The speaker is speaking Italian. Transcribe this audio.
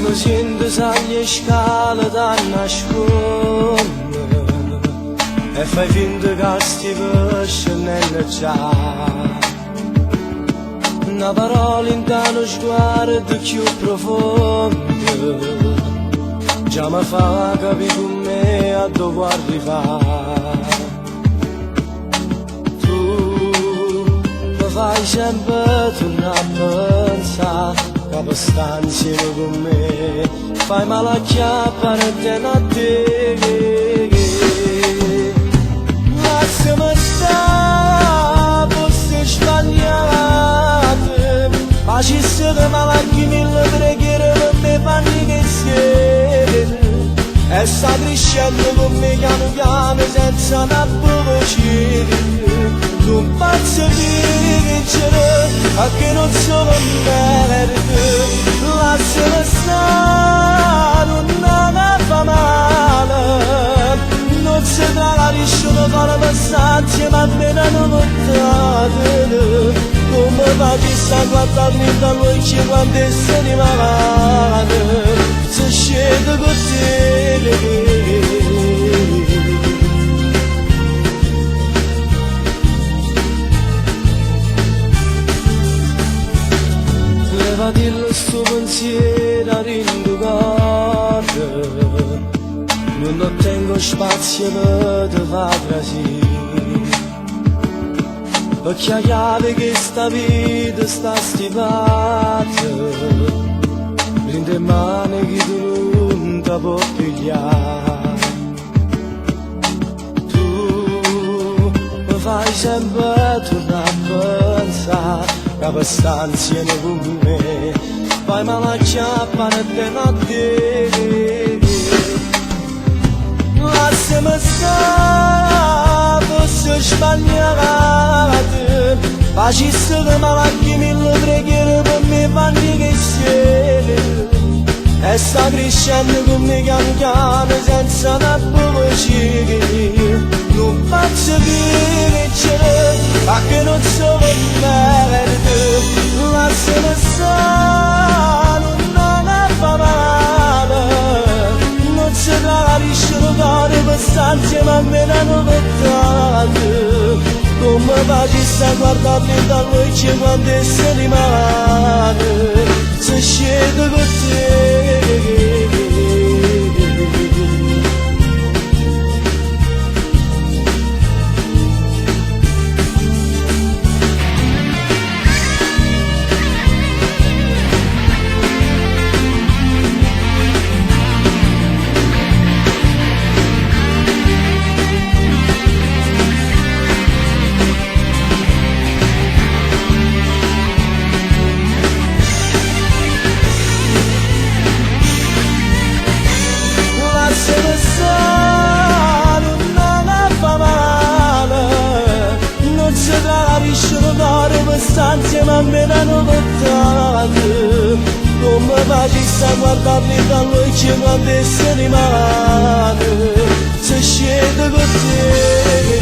Così sali e scale danno a scuola e fai finta che sti pesci nella già. Una parola in uno sguardo più profondo già mi fa capire con me a dove arrivare. Tu mi fai sempre tornare a pensare che per stare insieme con me fai male a chiappare e a te. Lasciami stare, forse sbagliate, ma ci siete malacchi mille preghiere per me fanno che siete. E sta crescendo con me piano piano senza una voce. Non posso vincere, a che non sono merda. Lasciami stare, non mi fa male. Non si tratta di solo fare passaggi, ma appena non nottate. Come faccio sta guardarmi da luce quando se ne va. Se scendo con te. Dillo sto pensiero rinducato, non ottengo spazio per te far così, perché la chiave che sta vita sta stipata, prende mani che tu non ti puoi pigliare. Tu mi fai sempre tornare a pensare che per stare insieme con me fai male a chiappare e a te. Lasciami stare, forse sbagliate, faciste malacchi mille preghiere per me fanno che siete. E sta crescendo con me piano piano senza una voce. Non faccio vincere, ma che non sono merda. Lasciami stare, non mi fa male. Non si tratta di sciolare per stare insieme a me da notte. Come faccio sta guardarmi da luce quando se rimane. Se scendo con te. Sta insieme a me da notte. Come faccio sta guardarmi da luce quando se rimane. Se scendo con te.